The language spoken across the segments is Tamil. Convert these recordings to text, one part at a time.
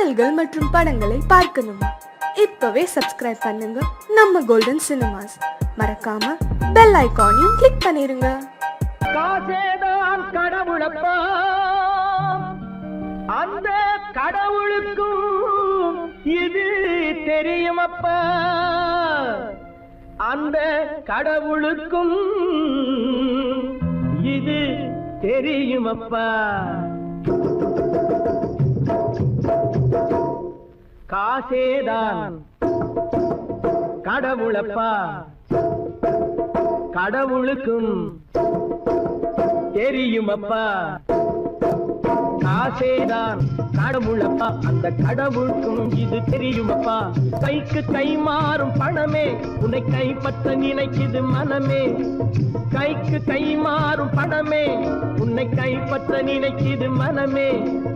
பாடல்கள் மற்றும் படங்களை பார்க்கணுமா? இப்பவே சப்ஸ்கிரைப் பண்ணுங்க நம்ம கோல்டன் சினிமாஸ். மறக்காம பெல் ஐகானையும் கிளிக் பண்ணிருங்க. காசேதான் கடவுளப்பா, அந்த கடவுளுக்கும் இது தெரியுமப்பா, அந்த கடவுளுக்கும் இது தெரியுமப்பா. காசேதான் கடவுளப்பா, கடவுளுக்கும் தெரியுமப்பா. காசேதான் கடவுளப்பா, அந்த கடவுளுக்கும் இது தெரியுமப்பா. கைக்கு கை மாறும் பணமே உன்னை கைப்பற்ற நினைக்குது மனமே. கைக்கு கை மாறும் பணமே உன்னை கைப்பற்ற நினைக்குது மனமே.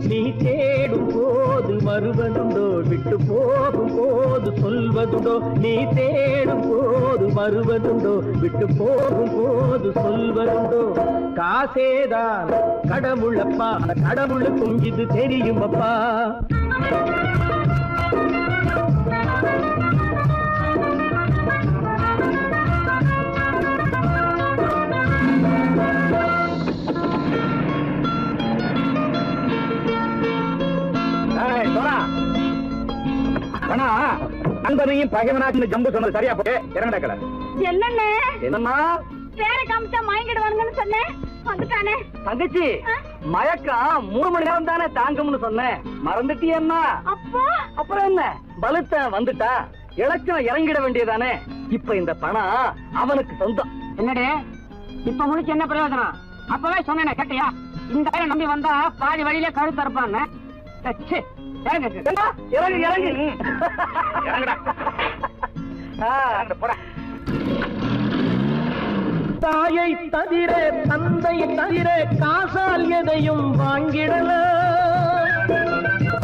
நீ தேடும் போது வருவதுண்டோ, விட்டு போகும் போது சொல்வதுண்டோ. நீ தேடும் போது வருவதுண்டோ, விட்டு போகும் போது சொல்வதுண்டோ. காசேதான் கடவுளப்பா, கடவுளுக்கும் இது தெரியுமப்பா. நண்பனையும் பகைவனாக்கு ஜம்பு சொன்னது சரியா போட்டு இறங்கடக்கல. என்னண்ணே என்னம்மா பேரை காமிச்சா மயங்கிடுவானுங்கன்னு சொன்னேன், வந்துட்டானே. தங்கச்சி, மயக்கம் 3 மணி நேரம் தானே தாங்கும்னு சொன்னேன், மறந்துட்டியம்மா? அப்போ அப்புறம் என்ன, பலுத்த வந்துட்டா இலச்சம் இறங்கிட வேண்டியதானே. இப்ப இந்த பணம் அவனுக்கு சொந்தம். என்னடே இப்ப முடிச்சு என்ன பிரயோஜனம்? அப்பவே சொன்னேன் கேட்டியா? இந்த ஆயிரம் நம்பி வந்தா பாதி வழியிலே கழுத்து இருப்பான்னு. இறங்கு இறங்கு தாயை தவிர தந்தையை தவிர காசால் எதையும் வாங்கிடலாம்.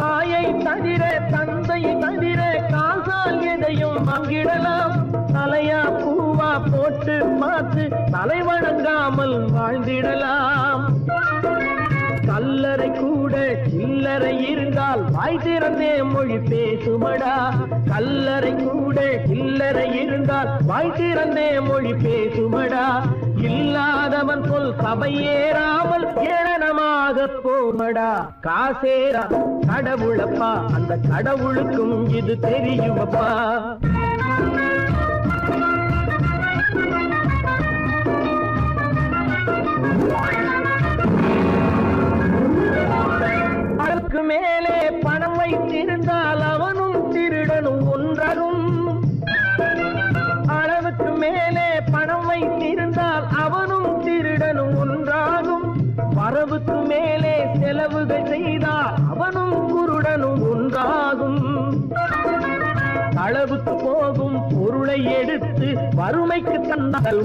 தாயை தவிர தந்தையை தவிர காசால் எதையும் வாங்கிடலாம். தலையா பூவா போட்டு பார்த்து தலை வணங்காமல் வாழ்ந்திடலாம். கல்லறை கூட சில்லறை இருந்தால் வாய் திறந்தே மொழி பேசுமடா. கல்லறை கூட சில்லறை இருந்தால் வாய் திறந்தே மொழி பேசுமடா. இல்லாதவன் சொல் சபையேறாமல் ஏளனமாக போமடா. காசேரா கடவுளப்பா, அந்த கடவுளுக்கும் இது தெரியுமப்பா. அதற்கு மேலே பணம் வைத்திருந்தால் அவனும் திருடனும் ஒன்றாகும். அளவுக்கு மேலே பணம் வைத்திருந்தால் அவனும் திருடனும் ஒன்றாகும். வரவுக்கு மேலே செலவுகள் செய்தால் அவனும் குருடனும் ஒன்றாகும். அளவுக்கு போகும் பொருளை எடுத்து வறுமைக்கு தந்தால்,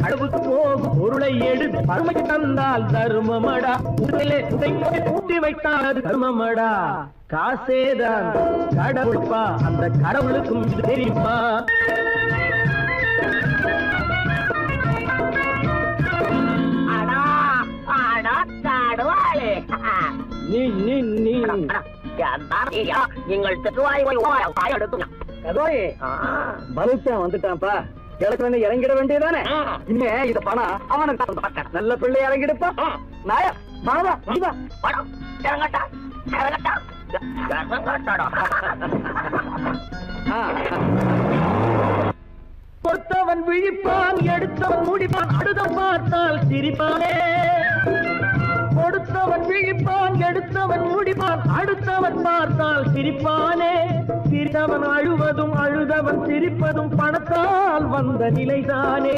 அளவுக்கு போகும் பொருளை எடுத்து வறுமைக்கு தந்தால் தர்மமடா. கூட்டி வைத்தால் அது தர்மமடா. காசேதான் கடவுள்பா, அந்த கடவுளுக்கும் இது தெரியுமா? நீங்கள் வந்துட்டான்ப்பா, கிழக்கு இறங்கிட வேண்டியதானே. இனிமே இந்த பணம் அவனுக்கு நல்ல பிள்ளை இறங்கிடுப்பா. நாயா பணம் இறங்கட்டா இறங்கட்டா. கொடுத்தவன் விழிப்பான், எடுத்தவன் முடிப்பான், அடுத்தவன் பார்த்தால் சிரிப்பானே. கொடுத்தவன் விழிப்பான், எடுத்தவன் முடிப்பான், அடுத்தவன் பார்த்தால் சிரிப்பானே. சிரித்தவன் அழுவதும் அழுதவன் சிரிப்பதும் பணத்தால் வந்த நிலைதானே.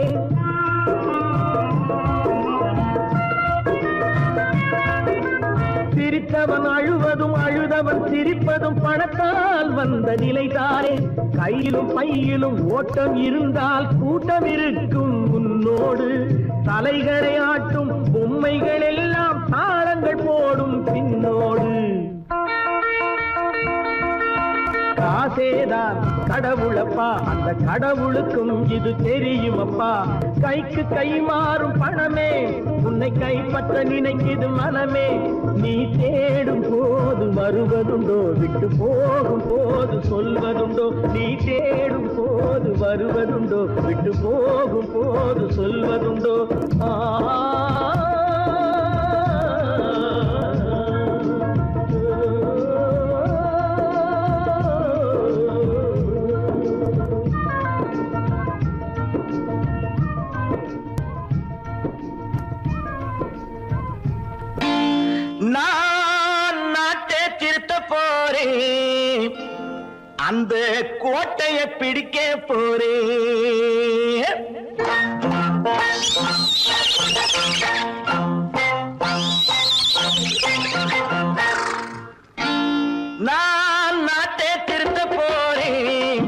சிரித்தவன் அழுவதும் அழுதவன் சிரிப்பதும் பணத்தால் வந்த நிலைதானே. கையிலும் பையிலும் ஓட்டம் இருந்தால் கூட்டம் இருக்கும் உன்னோடு. தலைகளை ஆட்டும் பொம்மைகள் எல்லாம் தாளங்கள் போடும் பின்னோடு. ஆசேதான் கடவுளப்பா, அந்த கடவுளுக்கும் இது தெரியுமப்பா. கைக்கு கை மாறும் பணமே உன்னை கைப்பற்ற நினைக்குது மனமே. நீ தேடும் போது வருவதுண்டோ, விட்டு போகும் போது சொல்வதுண்டோ. நீ தேடும் போது வருவதுண்டோ, விட்டு போகும் போது சொல்வதுண்டோ. நான் நாட்டை திருத்த போறேன், அந்த கோட்டையை பிடிக்க போறேன். நான் நாட்டை திருத்த போறேன்,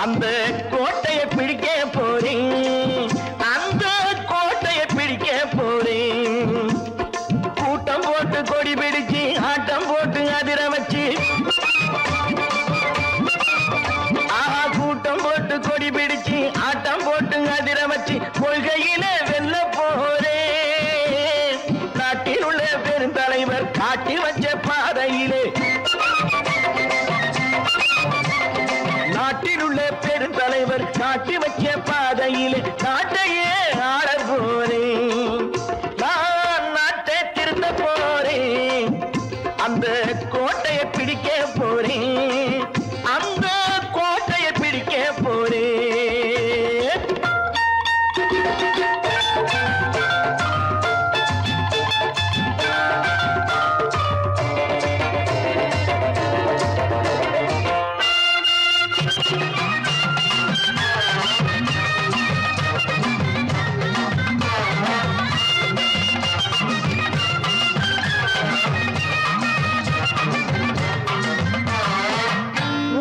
அந்த கோட்டையை பிடிக்க போறேன். அந்த கோட்டையை பிடிக்க போறேன். கூட்டம் போட்டு கொடி பிடிச்சு ஆட்டம் போட்டு அதிர வச்சு, கூட்டம் போட்டு கொடி பிடிச்சு ஆட்டம் போட்டு அதிர வச்சு கொள்கையில வெல்ல போறேன். நாட்டில் உள்ள பெருந்தலைவர் காட்டி வச்ச பாதையிலே, நாட்டில் உள்ள பெருந்தலைவர் காட்டி வச்ச பாதையிலே நாட்டையே ஆள போறேன். நான் நாட்டை திருத்த போறேன், அந்த கோட்டையை பிடிக்க போறேன். அந்த கோட்டையை பிடிக்க போறேன்.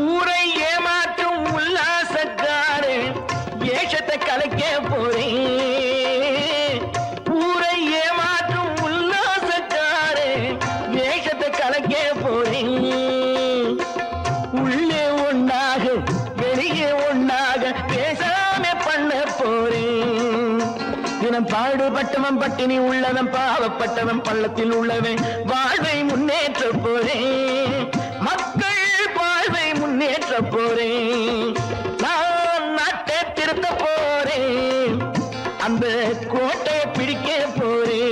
ஊரை ஏமாற்றும் உல்லாசக்காரே ஏஷத்தை கலைக்க போறேன். ஊரை ஏமாற்றும் உல்லாசக்காரே ஏஷத்தை கலைக்க போறேன். உள்ளே ஒண்ணாக வெளியே ஒண்ணாக பேசாம பண்ண போறேன். தினம் பாடுபட்டவன் பட்டினி உள்ளவன், பாவப்பட்டவன் பள்ளத்தில் உள்ளவன் வாழ்வை முன்னேற்ற போறேன். மக்கள் வாழ்வை முன்னேற்ற போறேன். நான் நாட்டை திருத்த போறேன், அந்த கோட்டையை பிடிக்க போறேன்.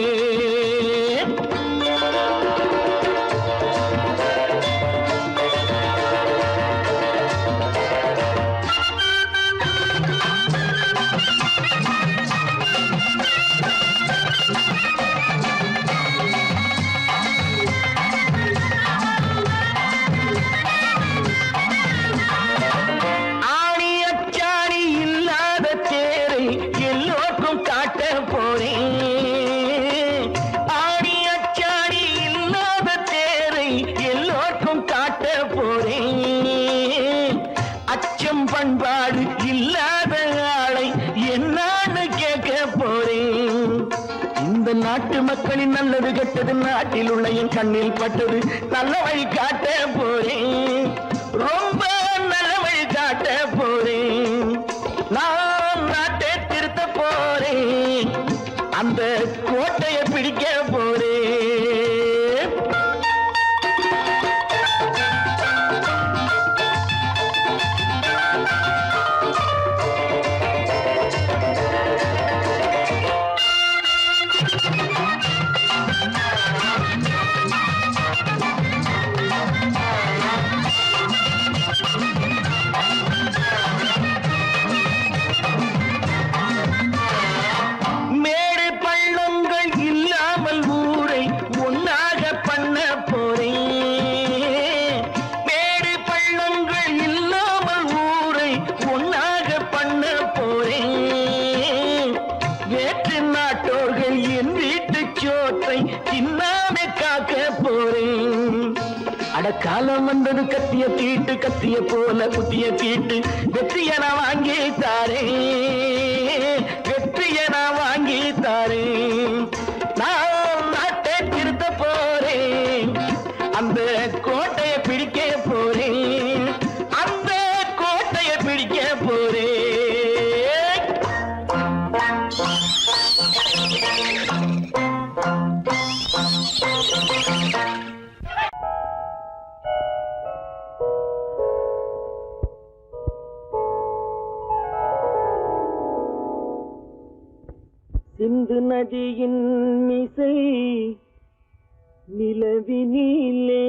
ஆணி அச்சாணி இல்லாத தேரை எல்லோருக்கும் காட்ட போறேன். ஆணி அச்சாணி இல்லாத தேரை எல்லோருக்கும் காட்ட போறேன். அச்சம் பண்பாடு இல்லாத ஆளை என்னான்னு கேட்க போறேன். இந்த நாட்டு மக்களின் நல்லது கெட்டது நாட்டில் உள்ள என் கண்ணில் பட்டது. நல்ல வழி காட்ட போறேன், ரொம்ப நல்ல வழி காட்ட போறேன். நான் நாட்டை திருத்த போறேன், அந்த கோட்டையை பிடிக்க போறேன். மேடு பள்ளங்கள் இல்லாமல் ஊரை ஒன்னாக பண்ண போறேன். மேடு பள்ளங்கள் இல்லாமல் ஊரை ஒன்னாக பண்ண போறேன். வேற்று நாட்டோர்கள் என் வீட்டு சோற்றை தின்னாம காக்க போறேன். அடக்காலம் வந்தது கத்திய தீட்டு, கத்திய போல குத்திய தீட்டு. வெற்றிய நான் வாங்கி தாரேன், வெற்றிய நான் வாங்கி தாரேன். நான் நாட்டை திருத்த போறேன், அந்த கோட்டையை பிடிக்க போறேன். அந்த சிந்து நதியின் மிசை நிலவினிலே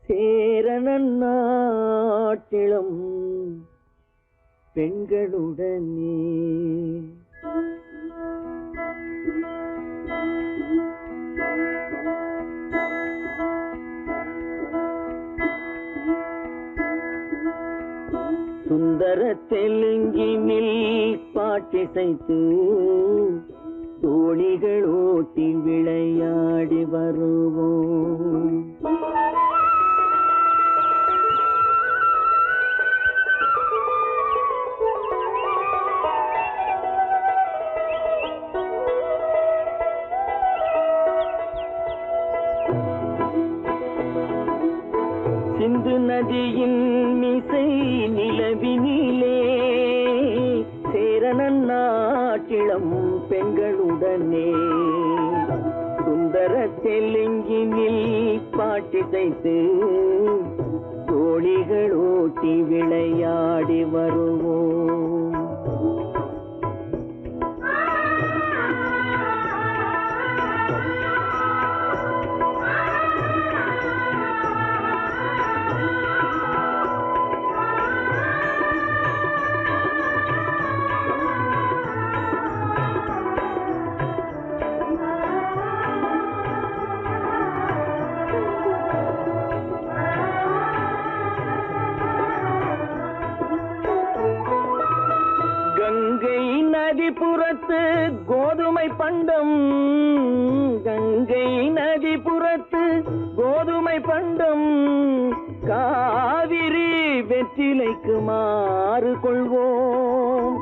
சேரணன் நாட்டிளம் பெண்களுடனே சுந்தர தெலுங்கினில் பாட்டிசைத்து தோணிகள் ஓட்டி விளையாடி வருவோம். சிந்து நதியின் மிசை நிலவினிலே சேரணன் நாட்டிளம் பெண்களுடனே சுந்தர தெலுங்கினில் பாட்டிசைத்து தோணிகள் ஓட்டி விளையாடி வருவோம். கங்கை நதிபுறத்து கோதுமை பண்டம், கங்கை நதிபுறத்து கோதுமை பண்டம், காவிரி வெற்றிலைக்கு மாறு கொள்வோம்.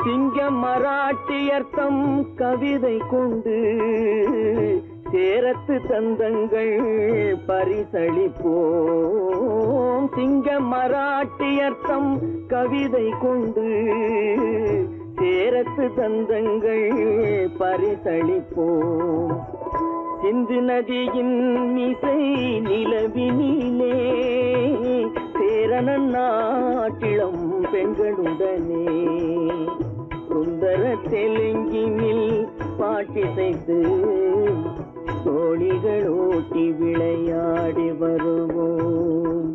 சிங்கம் மராட்டியர்த்தம் கவிதை கொண்டு சேரத்து தந்தங்கள் பரிசளிப்போம். சிங்கம் மராட்டியர்த்தம் கவிதை கொண்டு சேரத்து தந்தங்கள் பரிசளிப்போம். சிந்து நதியின் மிசை நிலவினிலே சேரணன் நாட்டிளம் பெண்களுடனே சுந்தர தெலுங்கினில் பாட்டிசைத்து தோணிகள் ஓட்டி விளையாடி வருவோம்.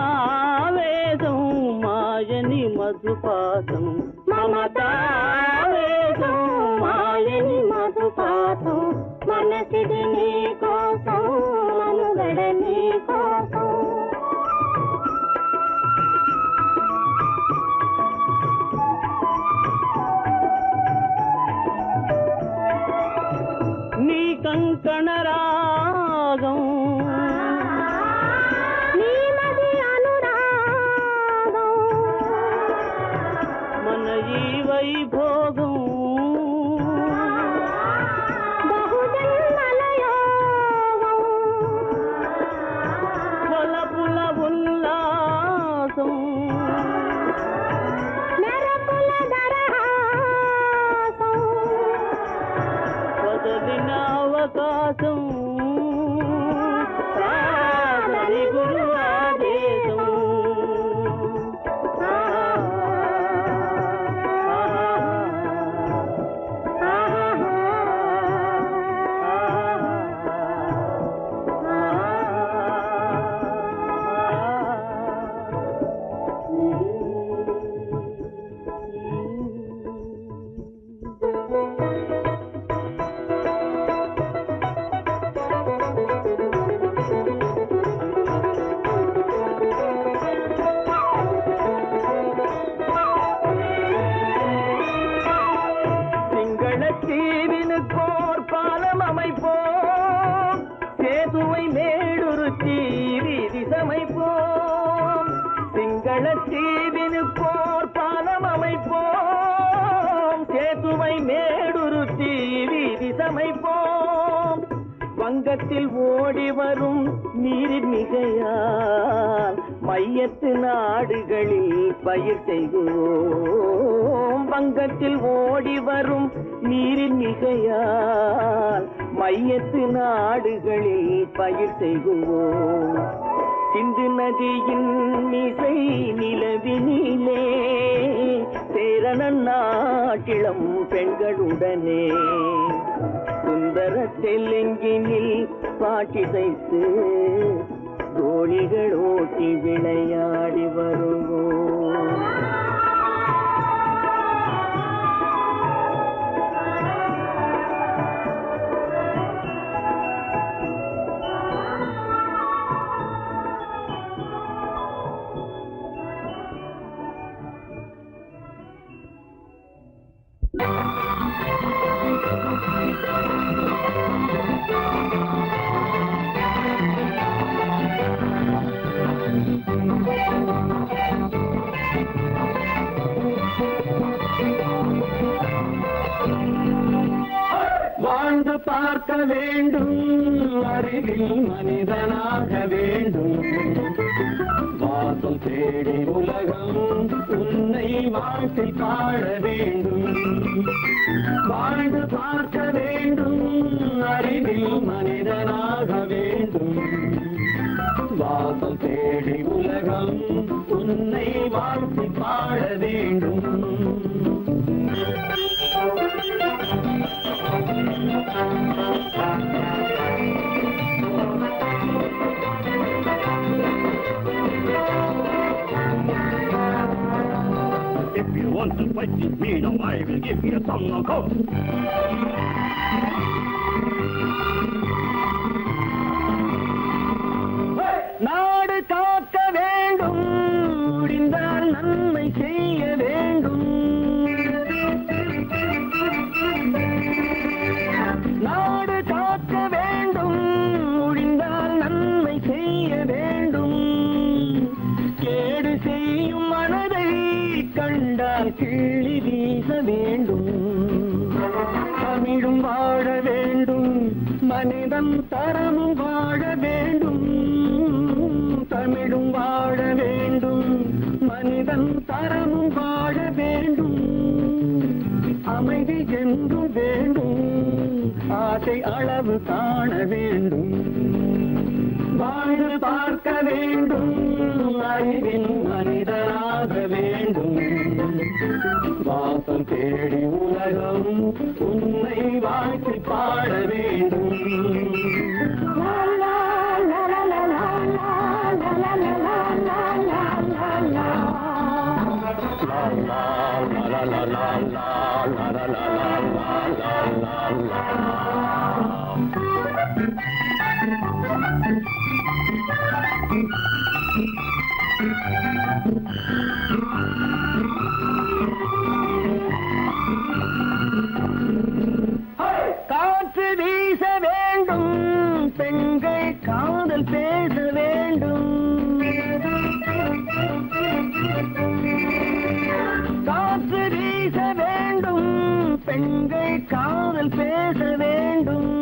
మమతావేదం మాయని మధుపాతం, మమతావేదం మాయని మధుపాతం, మనసిది నీ కోసం మనుగడ నీ కోసం. నీ కంకణ రాగం వైభోగం బహుజన్మలయోగం వలపుల ఉల్లాసం మెరపుల దరహాసం వదలిన అవకాశం సాధని గురు ఆదేశం. வங்கத்தில் ஓடி வரும் நீரின் மிகையால் மையத்து நாடுகளில் பயிர் செய்கிறோம். வங்கத்தில் ஓடி வரும் நீரின் மிகையால் மையத்து நாடுகளில் பயிர் செய்கிறோம். சிந்து நதியின் மிசை நிலவினிலே சேரணன் நாட்டிளம் பெண்களுடனே சுந்தர தெலுங்கினில் பாட்டிசைத்து தோழிகள் ஓட்டி விளையாடி வருவோம். வாழ்ந்து பார்க்க வேண்டும், அறிவில் மனிதனாக வேண்டும். வாசல் தேடி உலகம் உன்னை வாழ்க்கை பாட வேண்டும். வாழ்ந்து பார்க்க வேண்டும், அறிவில் மனிதனாக வேண்டும். வாசல் தேடி உலகம் உன்னை வாழ்க்கை பாட வேண்டும். If you want to fight with me, now I will give you some knockout. நாடு காக்க வேண்டும், முடிந்தால் நன்மை செய்ய வேண்டும். நாடு காக்க வேண்டும், முடிந்தால் நன்மை செய்ய வேண்டும். கேடு செய்யும் மனதை கண்டால் கிள்ளி வீச வேண்டும். தமிழும் வாழ வேண்டும், மனிதன் தரமும் வாழ வேண்டும். தமிழும் வாழ வேண்டும், மனிதன் தரமும் வாழ வேண்டும். அமைதி என்றும் வேண்டும், ஆசை அளவு காண வேண்டும். வாழ்ந்து பார்க்க வேண்டும், அறிவின் மனிதனாக வேண்டும். வாசம் தேடி உலகம் உன்னை வாழ்க்கை பாட வேண்டும். காற்று வீச வேண்டும், பெண்கள் காதல் பேச வேண்டும். காற்று வீச வேண்டும், பெண்கள் காதல் பேச வேண்டும்.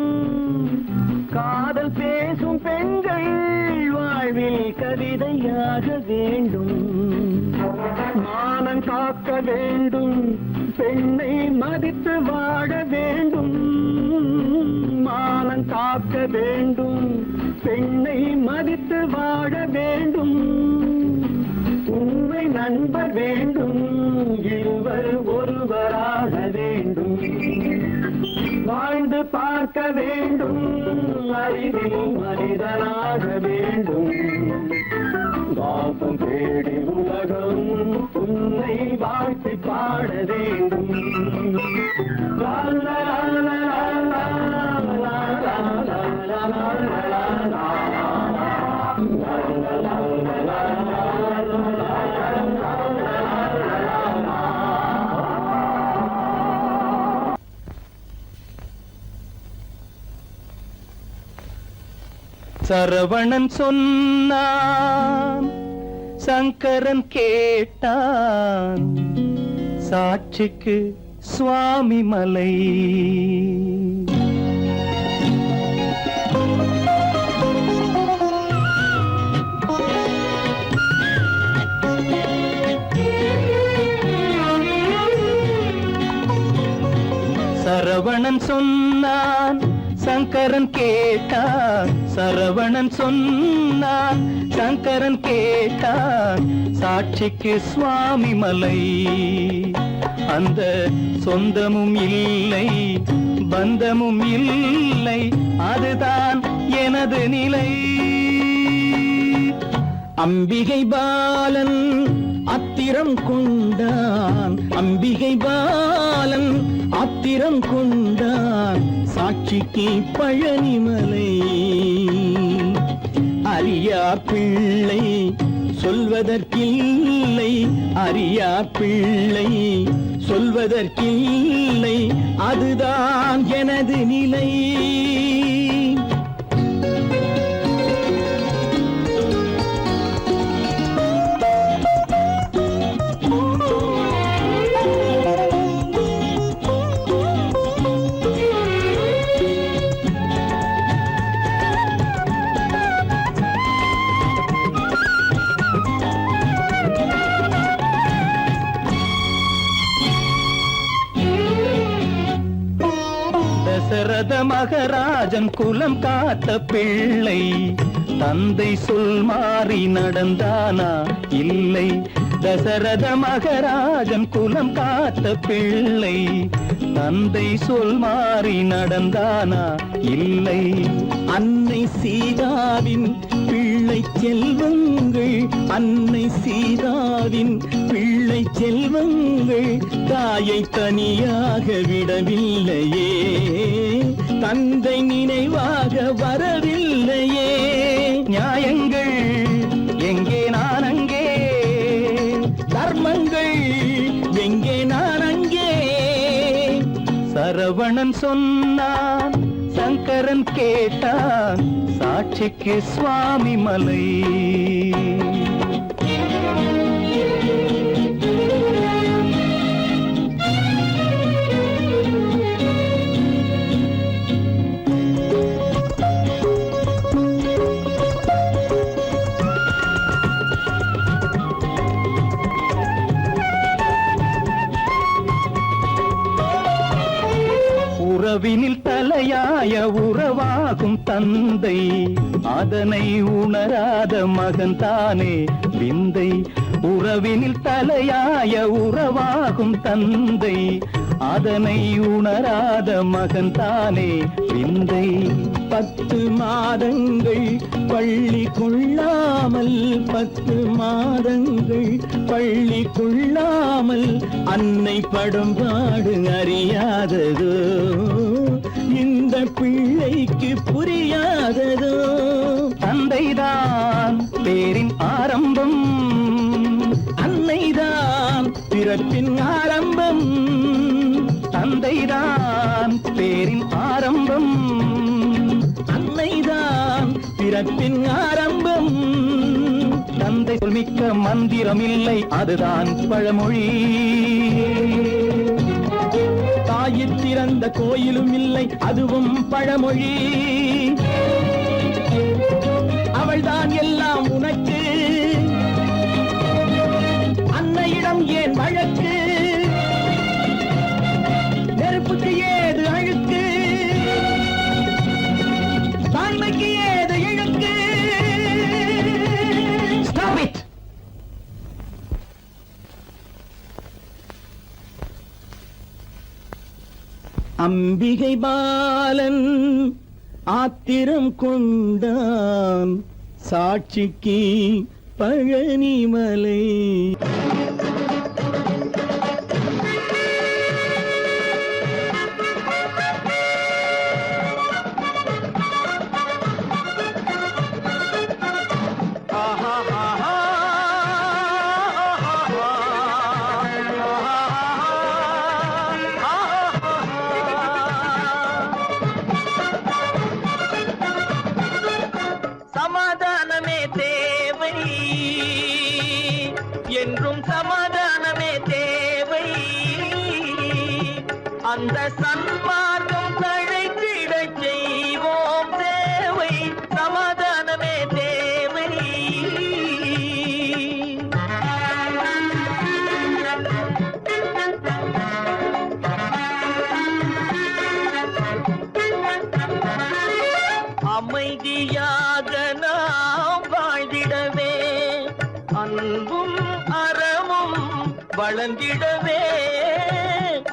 காதல் பேசும் பெண்கள் வாழ்வில் கவிதையாக வேண்டும். மானம் காக்க வேண்டும், பெண்ணை மதித்து வாழ வேண்டும். மானம் காக்க வேண்டும், பெண்ணை மதித்து வாழ வேண்டும். உண்மை நண்பர் வேண்டும், இருவர் ஒருவராக வேண்டும். வாழ்ந்து பார்க்க வேண்டும், அறிவில் மனிதனாக வேண்டும். வாசம் தேடி உலகம் உன்னை வாழ்த்தி பாட வேண்டும். லா லா லா லா லா லா லா லா லா லா. சரவணன் சொன்னான், சங்கரன் கேட்டான், சாட்சிக்கு சுவாமி மலை. சரவணன் சொன்னான் சங்கரன் கேட்டான், சரவணன் சொன்னான் சங்கரன் கேட்டான், சாட்சிக்கு சுவாமி மலை. அந்த சொந்தமும் இல்லை பந்தமும் இல்லை, அதுதான் எனது நிலை. அம்பிகை பாலன் அத்திரம் கொண்டான், அம்பிகை பாலன் ஆத்திரம் கொண்டான், சாட்சிக்கு பழனிமலை. அறியா பிள்ளை சொல்வதற்கில்லை, அறியா பிள்ளை சொல்வதற்கில்லை, அதுதான் எனது நிலை. தசரத மகராஜன் குலம் காத்த பிள்ளை, தந்தை சொல் மாறி நடந்தானா இல்லை. தசரத மகராஜன் குலம் காத்த பிள்ளை, தந்தை சொல் மாறி நடந்தானா இல்லை. அன்னை சீதாவின் பிள்ளை செல்வங்கள், அன்னை சீதாவின் பிள்ளை செல்வங்கள் தாயை தனியாக விடவில்லையே, தந்தை நினைவாக வரவில்லையே. நியாயங்கள் எங்கே நான் அங்கே, தர்மங்கள் எங்கே நான் அங்கே. சரவணன் சொன்னான் சங்கரன் கேட்டான், சாட்சிக்கு சுவாமி மலை. உறவினில் தலையாய உறவாகும் தந்தை, அதனை உணராத மகன் தானே விந்தை. உறவினில் தலையாய உறவாகும் தந்தை, அதனை உணராத மகன் தானே விந்தை. 10 மாதங்கள் பள்ளி கொள்ளாமல், 10 மாதங்கள் பள்ளி கொள்ளாமல், அன்னை படும் பாடு அறியாததோ, இந்த பிள்ளைக்கு புரியாததோ. தந்தைதான் பேரின் ஆரம்பம், அன்னைதான் பிறப்பின் ஆரம்பம். தந்தைதான் பேரின் ஆரம்பம், அன்னைதான் பிறப்பின் ஆரம்பம். தந்தை சொல்மிக்க மந்திரம் இல்லை, அதுதான் பழமொழி. தாயிற் திறந்த கோயிலும் இல்லை, அதுவும் பழமொழி. அவள்தான் எல்லாம் உனக்கு, அன்னையிடம் ஏன் வழக்கு? நெருப்புக்கு ஏது அழுக்கு, தாய்மைக்கு ஏது இழுக்கு? Stop it! அம்பிகை பாலன் ஆத்திரம் கொண்டான், சாட்சிக்கு பழனிமலை. சமாதானமே தேவை என்றும், சமாதானமே தேவை. அந்த சன்மார்க்கம் தழைத்திடச் செய்வோம் தேவை, சமாதானமே தேவை. அமைதியாக நாம் வாழ்ந்திடவே அன்பும் அறமும் வளர்ந்திடவே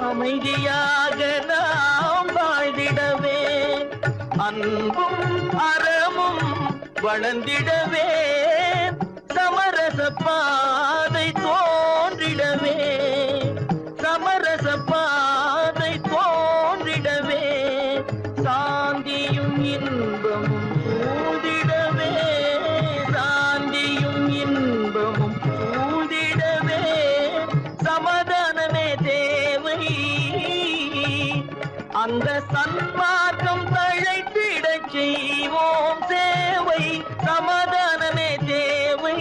அமைதியாக நாம் வாழ்ந்திடவே அன்பும் அறமும் வளர்ந்திடவே சமரச பாதை தோன்றிடவே சமரச பாதை தோன்றிடவே சாந்தியும் இன்பமும் சூழ்ந்திடவே சாந்தியும் இன்பமும் சூழ்ந்திடவே சமாதானமே தேவை அந்த சன்மார்க்கம் தழைத்திடச் செய்வோம் சேவை சமாதானமே தேவை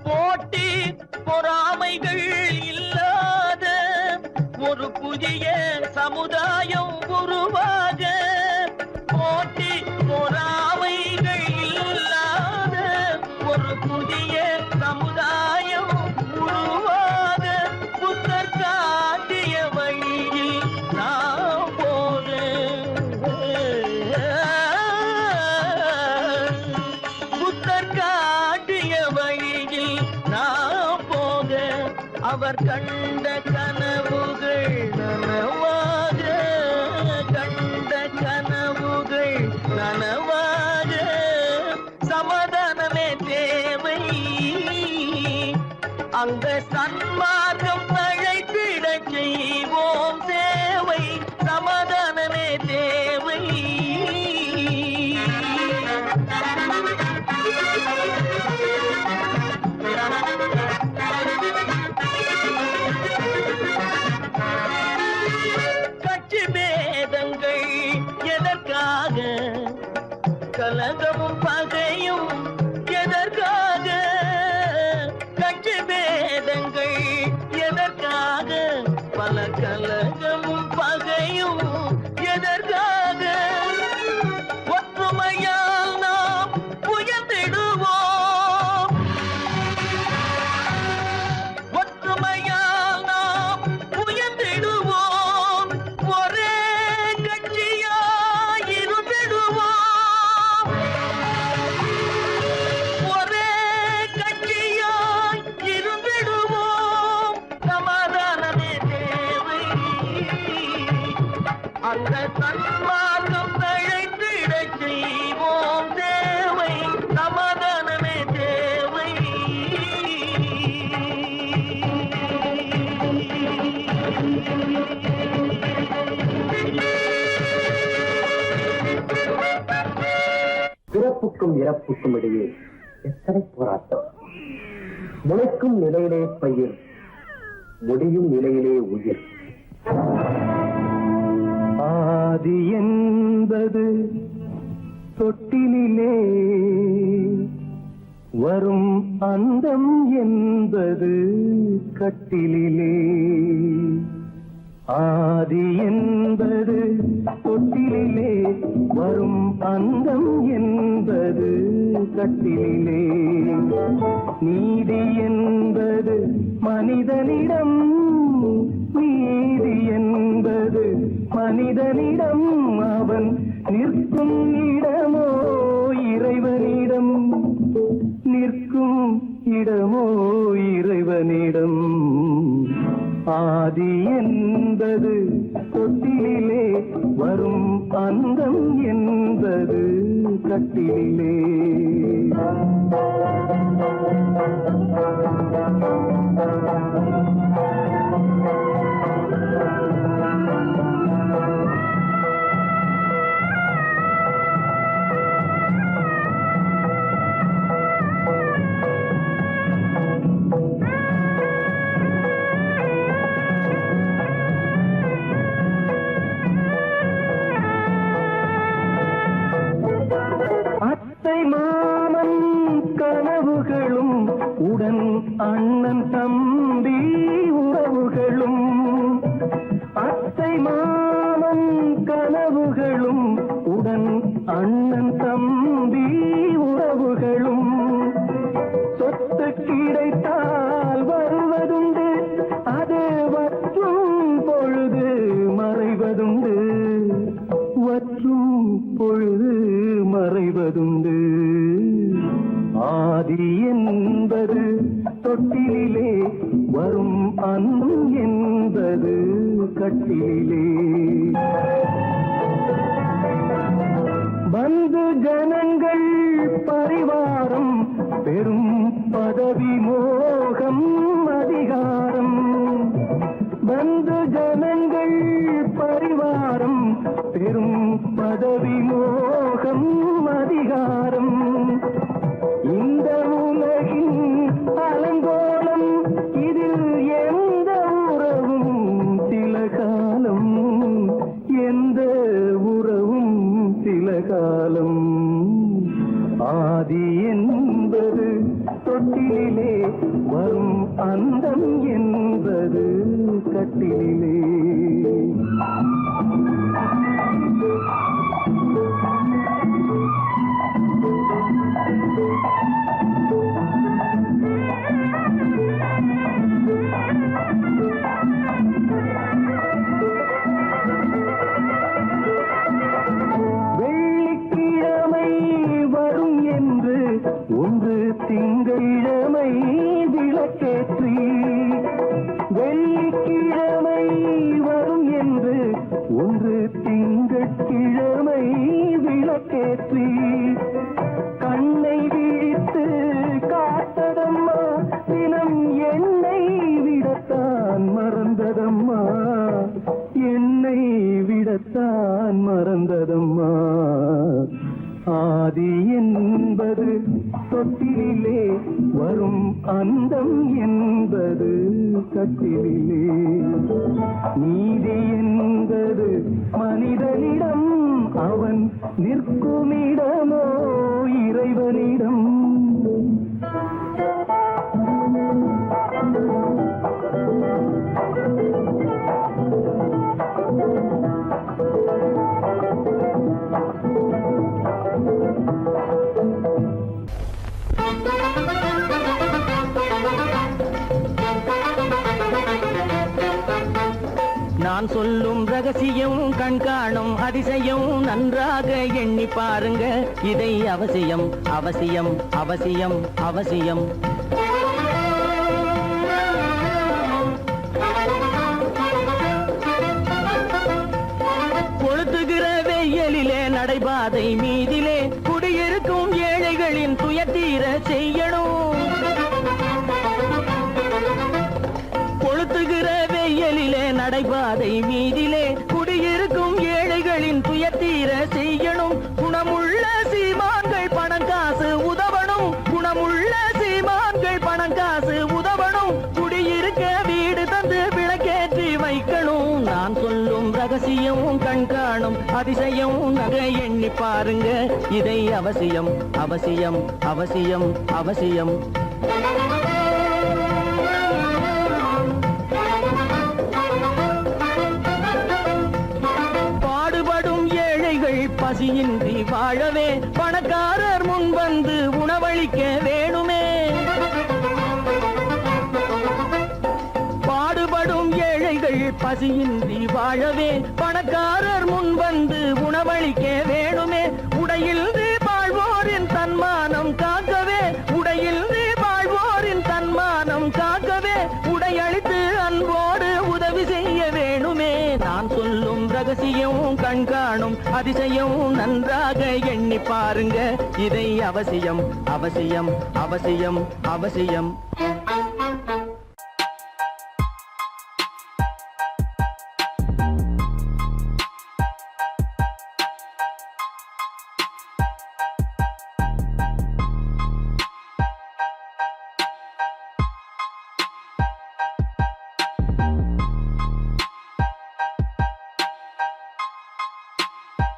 போட்டி பொறாமைகள் இல்லாத ஒரு புதிய சமுதாயம் உருவாக போட்டி பொறாமைகள் இல்லாத ஒரு புதிய சமுதாயம் உருவாக புத்தர் காட்டிய வழியில் நாம் போக புத்தர் காட்டிய வழியில் நாம் போக அவர் கண்ட கனவுகள் நனவாக கண்ட கனவுகள் நனவாக சமாதானமே தேவை அந்த சன்மார்க்கம் தழைத்திடச் செய்வோம் சேவை சமாதானமே தேவை கட்சி பேதங்கள் எதற்காக கலகமும் பகையும் எதற்காக கட்சி பேதங்கள் எதற்காக பல கலகமும் பகையும் எதற்காக ஒற்றுமையால் நாம் உயர்ந்திடுவோம் ஒற்றுமையால் நாம் உயர்ந்திடுவோம் ஒரே கட்சியாய் இருந்திடுவோம் ஒரே கட்சியாய் இருந்திடுவோம் சமாதானமே தேவை அந்த சன்மார்க்கம் தழைத்திடச் செய்வோம் தேவை சமாதானமே தேவை பிறப்புக்கும் இறப்புக்கும் இடையே எத்தனை போராட்டம் முளைக்கும் நிலையிலே பயிர் முடியும் நிலையிலே உயிர் ஆதி என்பது தொட்டிலே வரும் அந்தம் என்பது கட்டிலே ஆதி என்பது தொட்டிலே வரும் அந்தம் என்பது கட்டிலே நீதி என்பது மனிதனிடம் நீதி என்பது மனிதனிடம் அவன் நிற்கும் இடமோ இறைவனிடம் நிற்கும் இடமோ இறைவனிடம் ஆதி என்பது தொட்டிலே வரும் அந்தம் என்பது கட்டிலே மாமன் கனவுகளும் உடன் அண்ணன் தம்பி உறவுகளும் அத்தை மாமன் கனவுகளும் உடன் அண்ணன் தம்பி உறவுகளும் சொத்து கிடைத்தால் வருவதுண்டு, அது வற்றும் பொழுது மறைவதுண்டு, வற்றும் பொழுது மறைவதுண்டு. ஆதி என்பது தொட்டிலே வரும் அன்னம் என்பது கட்டிலே. பந்து ஜனங்கள் பரிவாரம் பெரும் பதவி மோகம் அதிகாரம். பந்து ஜனங்கள் பரிவாரம் பெரும் பதவி மோகம் அதிகாரம். இந்த உலகின் அலங்கோலம், இதில் எந்த உறவும் சில காலம், எந்த உறவும் சில காலம். ஆதி என்பது தொட்டிலே வரும் அந்தம் என்பது கட்டிலே. வெள்ளிக்கிழமை வரும் என்று ஒன்று திங்களிழமை விளக்கேற்றி, வெள்ளிக்கிழமை வரும் என்று ஒன்று திங்கட்கிழமை விளக்கேற்றி, கண்ணை விழித்து காத்ததம்மா தினம் என்னை விடத்தான் மறந்ததம்மா, என்னை விடத்தான் மறந்ததம்மா. ஆதி என்பது தொட்டிலே வரும் அந்தம் என்பது கட்டிலே. நீதி என்பது மனிதனிடம், அவன் நிற்குமிடமோ இறைவனிடம். நான் சொல்லும் ரகசியம் கண்காணும் அதிசயம் நன்றாக எண்ணி பாருங்க. இதை அவசியம் அவசியம் அவசியம் அவசியம். கொளுத்துகிற வெயிலிலே நடைபாதை மீதிலே குடியிருக்கும் ஏழைகளின் துயத்தீர செய்யணும். கொளுத்துகிற வெயிலிலே நடைபாதை மீதிலே குடியிருக்கும் ஏழைகளின் துயத்தீர செய்யணும். குணமுள்ள சீமான்கள் பணம் காசு உதவணும், குணமுள்ள சீமான்கள் பணம் காசு உதவணும். குடியிருக்க வீடு தந்து விளக்கேற்றி வைக்கணும். நான் சொல்லும் ரகசியம் கண்காணும் அதிசயம் நகை எண்ணி பாருங்க. இதை அவசியம் அவசியம் அவசியம் அவசியம். பாடுபடும் ஏழைகள் பசியின்றி வாழவே பணக்காரர் முன் வந்து உணவளிக்க வேணுமே. பாடுபடும் ஏழைகள் பசியின்றி வாழவே பணக்காரர் முன் வந்து உணவளிக்க வேணுமே. உடையில் வாழ்வோரின் தன்மானம் காக்கவே, உடையில் வாழ்வோரின் தன்மானம் காக்கவே உடையளித்து அன்போடு உதவி செய்ய வேணுமே. நான் சொல்லும் ரகசியம் கண்காணும் அதிசயம் நன்றாக எண்ணி பாருங்க. இதை அவசியம் அவசியம் அவசியம் அவசியம்.